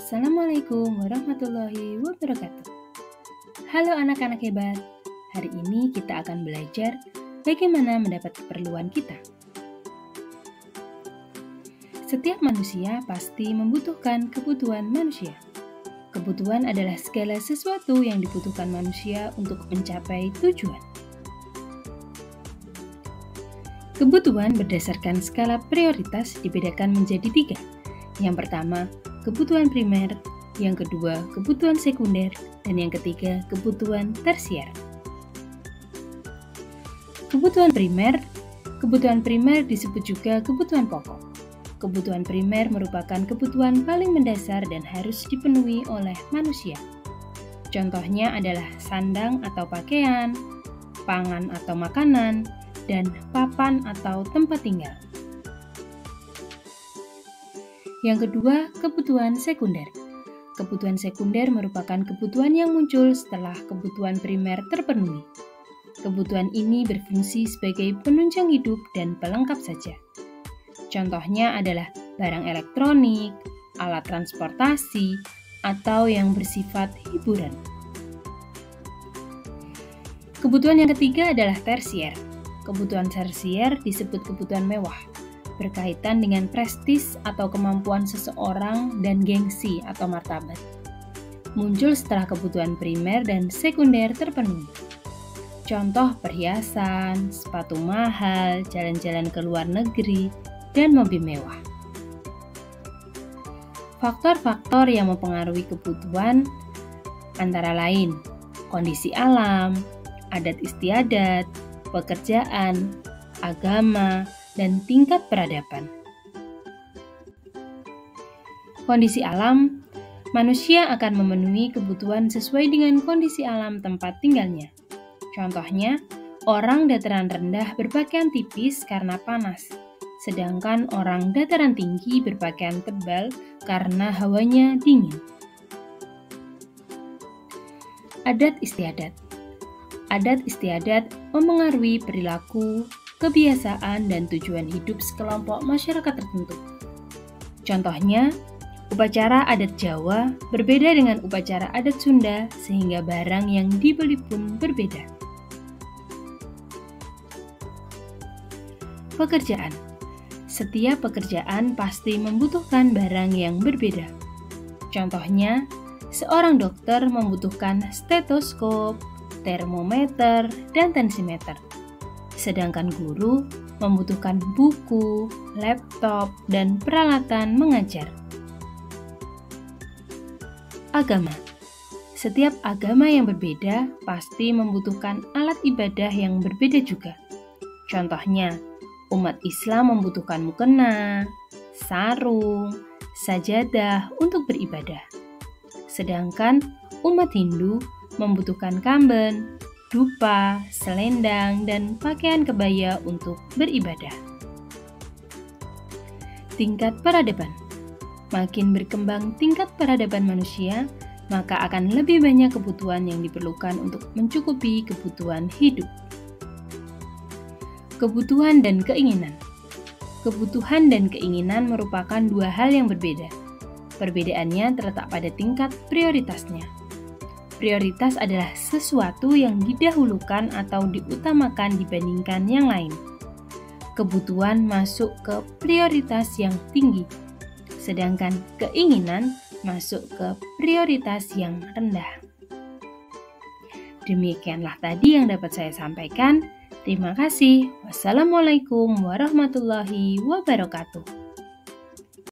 Assalamualaikum warahmatullahi wabarakatuh. Halo anak-anak hebat, hari ini kita akan belajar bagaimana mendapat keperluan kita. Setiap manusia pasti membutuhkan kebutuhan manusia. Kebutuhan adalah segala sesuatu yang dibutuhkan manusia untuk mencapai tujuan. Kebutuhan berdasarkan skala prioritas dibedakan menjadi 3. Yang pertama, kebutuhan primer, yang kedua, kebutuhan sekunder, dan yang ketiga, kebutuhan tersier. Kebutuhan primer disebut juga kebutuhan pokok. Kebutuhan primer merupakan kebutuhan paling mendasar dan harus dipenuhi oleh manusia. Contohnya adalah sandang atau pakaian, pangan atau makanan, dan papan atau tempat tinggal. Yang kedua, kebutuhan sekunder. Kebutuhan sekunder merupakan kebutuhan yang muncul setelah kebutuhan primer terpenuhi. Kebutuhan ini berfungsi sebagai penunjang hidup dan pelengkap saja. Contohnya adalah barang elektronik, alat transportasi, atau yang bersifat hiburan. Kebutuhan yang ketiga adalah tersier. Kebutuhan tersier disebut kebutuhan mewah, berkaitan dengan prestis atau kemampuan seseorang dan gengsi atau martabat. Muncul setelah kebutuhan primer dan sekunder terpenuhi. Contoh perhiasan, sepatu mahal, jalan-jalan ke luar negeri, dan mobil mewah. Faktor-faktor yang mempengaruhi kebutuhan antara lain kondisi alam, adat istiadat, pekerjaan, agama, dan tingkat peradaban. Kondisi alam, manusia akan memenuhi kebutuhan sesuai dengan kondisi alam tempat tinggalnya. Contohnya, orang dataran rendah berpakaian tipis karena panas, sedangkan orang dataran tinggi berpakaian tebal karena hawanya dingin. Adat istiadat. Adat istiadat memengaruhi perilaku, kebiasaan, dan tujuan hidup sekelompok masyarakat tertentu. Contohnya, upacara adat Jawa berbeda dengan upacara adat Sunda sehingga barang yang dibeli pun berbeda. Pekerjaan. Setiap pekerjaan pasti membutuhkan barang yang berbeda. Contohnya, seorang dokter membutuhkan stetoskop, termometer, dan tensimeter. Sedangkan guru membutuhkan buku, laptop, dan peralatan mengajar. Agama. Setiap agama yang berbeda pasti membutuhkan alat ibadah yang berbeda juga. Contohnya, umat Islam membutuhkan mukena, sarung, sajadah untuk beribadah. Sedangkan umat Hindu membutuhkan kamben, dupa, selendang, dan pakaian kebaya untuk beribadah. Tingkat peradaban. Makin berkembang tingkat peradaban manusia, maka akan lebih banyak kebutuhan yang diperlukan untuk mencukupi kebutuhan hidup. Kebutuhan dan keinginan. Kebutuhan dan keinginan merupakan dua hal yang berbeda. Perbedaannya terletak pada tingkat prioritasnya. Prioritas adalah sesuatu yang didahulukan atau diutamakan dibandingkan yang lain. Kebutuhan masuk ke prioritas yang tinggi, sedangkan keinginan masuk ke prioritas yang rendah. Demikianlah tadi yang dapat saya sampaikan. Terima kasih. Wassalamualaikum warahmatullahi wabarakatuh.